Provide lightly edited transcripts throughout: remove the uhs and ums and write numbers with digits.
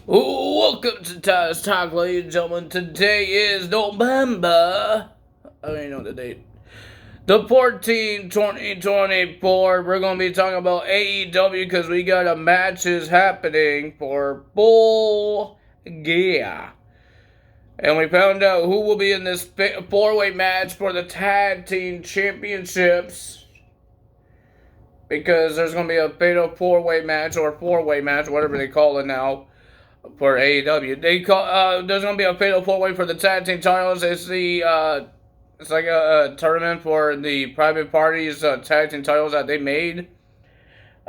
Welcome to Ty's Talk, ladies and gentlemen. Today is November. I don't even know the date. The 14th, 2024. We're going to be talking about AEW because we got a matches happening for full gear. And we found out who will be in this four-way match for the Tag Team Championships. Because there's going to be a fatal four-way match or four-way match, whatever they call it now, for AEW. There's gonna be a fatal four-way for the tag team titles. It's like a tournament for the private parties tag team titles that they made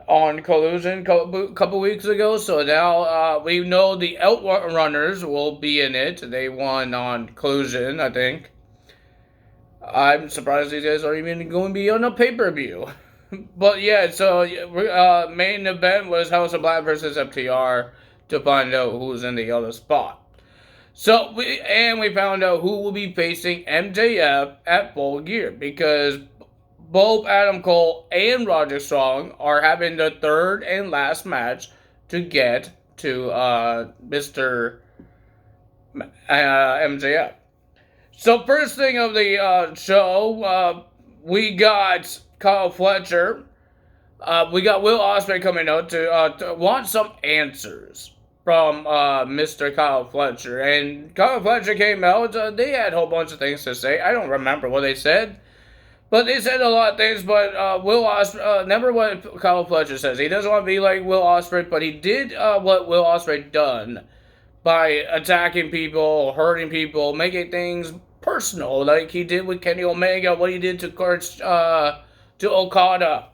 on Collusion a couple weeks ago. So now we know the Outrunners will be in it. They won on Collusion, I think. I'm surprised these guys are even going to be on a pay-per-view. But yeah, so main event was House of Black versus FTR to find out who's in the other spot. So we found out who will be facing MJF at Full Gear because both Adam Cole and Roderick Strong are having the third and last match to get to Mr. MJF. So first thing of the show, we got Kyle Fletcher. We got Will Ospreay coming out to want some answers from Mr. Kyle Fletcher. And Kyle Fletcher came out. They had a whole bunch of things to say. I don't remember what they said. But they said a lot of things. But Will Ospreay, never what Kyle Fletcher says. He doesn't want to be like Will Ospreay. But he did what Will Ospreay done by attacking people, hurting people, making things personal. Like he did with Kenny Omega. What he did to Okada.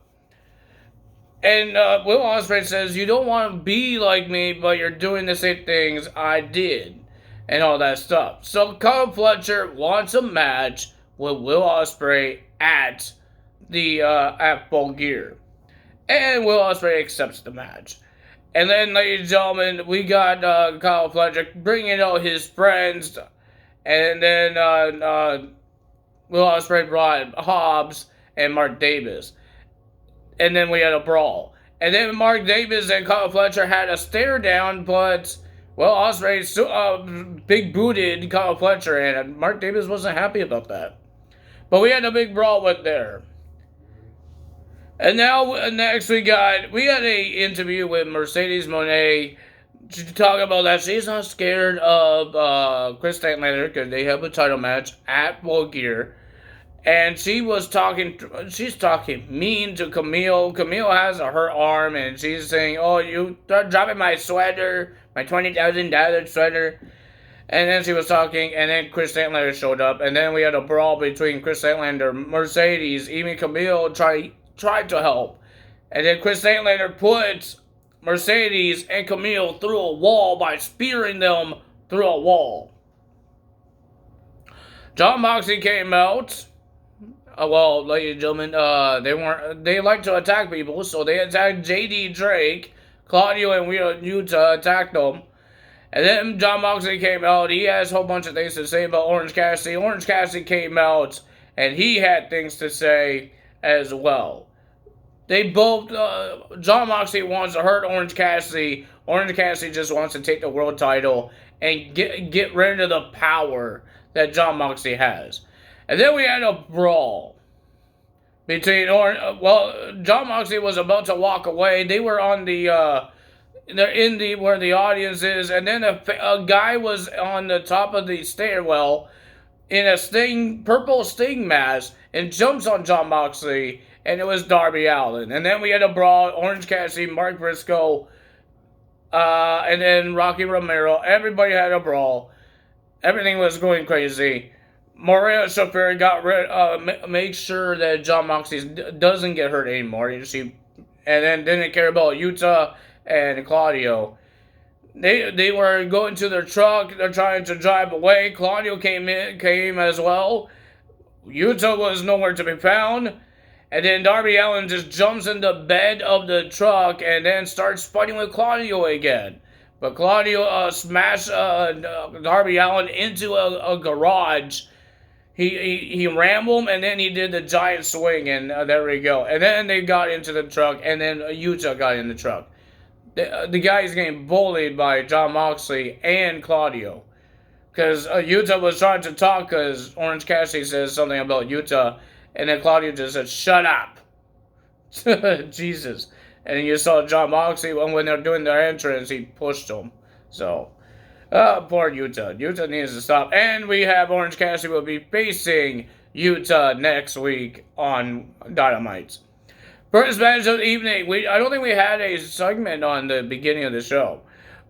And Will Ospreay says, you don't want to be like me, but you're doing the same things I did. And all that stuff. So Kyle Fletcher wants a match with Will Ospreay at Full Gear. And Will Ospreay accepts the match. And then, ladies and gentlemen, we got Kyle Fletcher bringing out his friends. And then Will Ospreay brought Hobbs and Mark Davis. And then we had a brawl. And then Mark Davis and Kyle Fletcher had a stare down, but, well, Ospreay big booted Kyle Fletcher, and Mark Davis wasn't happy about that. But we had a big brawl with there. And now, next we had a interview with Mercedes Moné to talk about that she's not scared of Chris Statlander because they have a title match at Full Gear. And she's talking mean to Camille. Camille has her arm, and she's saying, oh, you dropping my sweater, my $20,000 sweater. And then she was talking, and then Chris Statlander showed up. And then we had a brawl between Chris Statlander, Mercedes, even Camille tried to help. And then Chris Statlander put Mercedes and Camille through a wall by spearing them through a wall. Jon Moxley came out. Well, ladies and gentlemen, they like to attack people, so they attacked JD Drake, Claudio and Wheeler Yuta attacked them. And then Jon Moxley came out. He has a whole bunch of things to say about Orange Cassidy. Orange Cassidy came out, and he had things to say as well. They both, Jon Moxley wants to hurt Orange Cassidy. Orange Cassidy just wants to take the world title and get rid of the power that Jon Moxley has. And then we had a brawl between Jon Moxley was about to walk away. They were on they're where the audience is, and then a guy was on the top of the stairwell in a purple Sting mask and jumps on Jon Moxley, and it was Darby Allin. And then we had a brawl, Orange Cassidy, Mark Briscoe, and then Rocky Romero. Everybody had a brawl. Everything was going crazy. Maria Shafir make sure that Jon Moxley doesn't get hurt anymore. And then didn't care about Yuta and Claudio. They were going to their truck. They're trying to drive away. Claudio came as well. Yuta was nowhere to be found. And then Darby Allin just jumps in the bed of the truck and then starts fighting with Claudio again. But Claudio smashed Darby Allin into a garage. He rambled him, and then he did the giant swing, and there we go. And then they got into the truck, and then Yuta got in the truck. the guy's getting bullied by John Moxley and Claudio. Because Utah was trying to talk because Orange Cassidy says something about Utah, and then Claudio just said, "Shut up." Jesus. And then you saw John Moxley, when they're doing their entrance, he pushed him. So, poor Utah. Utah needs to stop. And we have Orange Cassidy will be facing Utah next week on Dynamite. First match of the evening. I don't think we had a segment on the beginning of the show.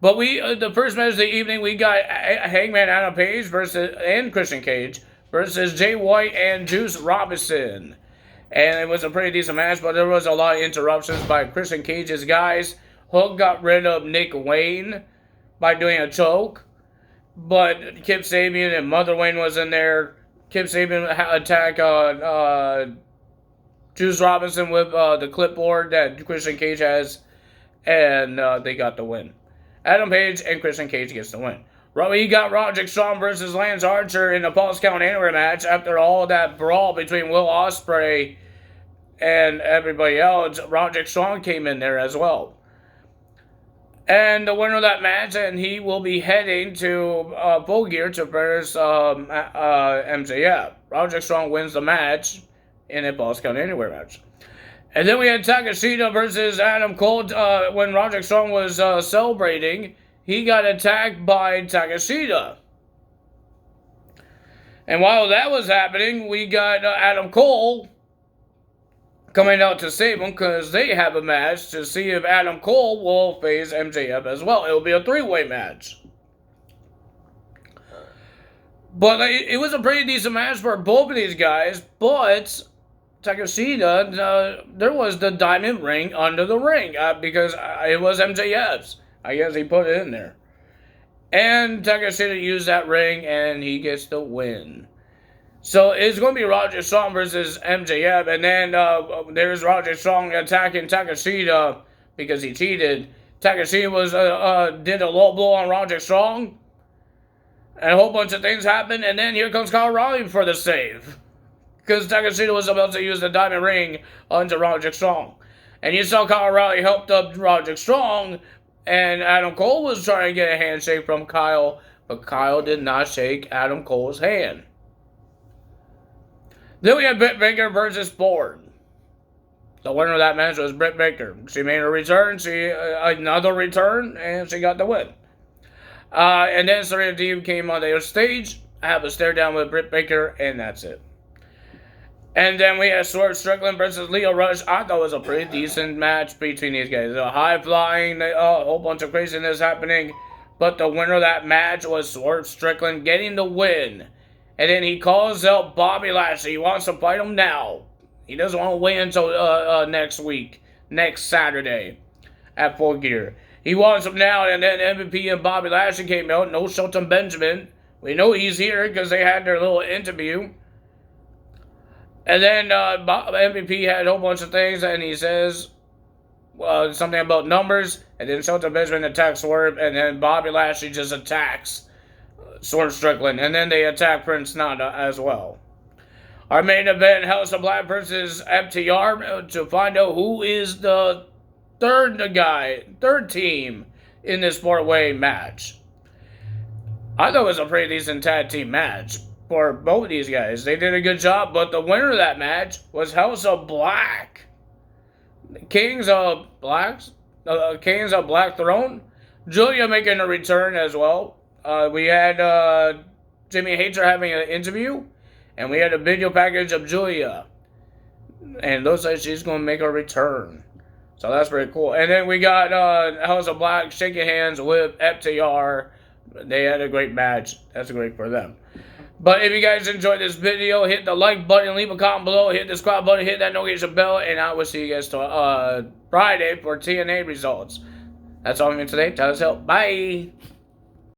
But the first match of the evening, we got Hangman Adam Page and Christian Cage versus Jay White and Juice Robinson. And it was a pretty decent match, but there was a lot of interruptions by Christian Cage's guys. Hook got rid of Nick Wayne by doing a choke. But Kip Sabian and Mother Wayne was in there. Kip Sabian attacked Juice Robinson with the clipboard that Christian Cage has. And they got the win. Adam Page and Christian Cage gets the win. We got Roderick Strong versus Lance Archer in a Falls Count Anywhere match after all that brawl between Will Ospreay and everybody else. Roderick Strong came in there as well. And the winner of that match, and he will be heading to Full Gear to versus MJF. Roderick Strong wins the match in a Falls Count Anywhere match. And then we had Takeshita versus Adam Cole. When Roderick Strong was celebrating, he got attacked by Takeshita. And while that was happening, we got Adam Cole coming out to save him because they have a match to see if Adam Cole will face MJF as well. It will be a three-way match. But it was a pretty decent match for both of these guys, but Takeshita, there was the diamond ring under the ring because it was MJF's. I guess he put it in there. And Takeshita used that ring and he gets the win. So it's going to be Roderick Strong versus MJF. And then there's Roderick Strong attacking Takeshita because he cheated. Takeshita did a low blow on Roderick Strong. And a whole bunch of things happened. And then here comes Kyle O'Reilly for the save. Because Takeshita was about to use the diamond ring onto Roderick Strong. And you saw Kyle O'Reilly helped up Roderick Strong. And Adam Cole was trying to get a handshake from Kyle. But Kyle did not shake Adam Cole's hand. Then we had Britt Baker versus Ford. The winner of that match was Britt Baker. She made a return. Another return. And she got the win. And then Serena Deeb came on the stage. I have a stare down with Britt Baker. And that's it. And then we had Swerve Strickland versus Leo Rush. I thought it was a pretty decent match between these guys. A high flying, a whole bunch of craziness happening. But the winner of that match was Swerve Strickland getting the win. And then he calls out Bobby Lashley. He wants to fight him now. He doesn't want to wait until next week, next Saturday at Full Gear. He wants him now. And then MVP and Bobby Lashley came out. No Shelton Benjamin. We know he's here because they had their little interview. And then MVP had a whole bunch of things, and he says something about numbers, and then Shelton Benjamin attacks Swerve, and then Bobby Lashley just attacks Swerve Strickland, and then they attack Prince Nana as well. Our main event, House of Black versus FTR, to find out who is the third team in this four-way match. I thought it was a pretty decent tag team match. For both of these guys. They did a good job, but the winner of that match was House of Black. Kings of Black Throne. Julia making a return as well. We had Jimmy Hater having an interview, and we had a video package of Julia. And it looks like she's going to make a return. So that's pretty cool. And then we got House of Black shaking hands with FTR. They had a great match. That's great for them. But if you guys enjoyed this video, hit the like button, leave a comment below, hit the subscribe button, hit that notification bell, and I will see you guys Friday for TNA results. That's all for me today. Tell us help. Bye.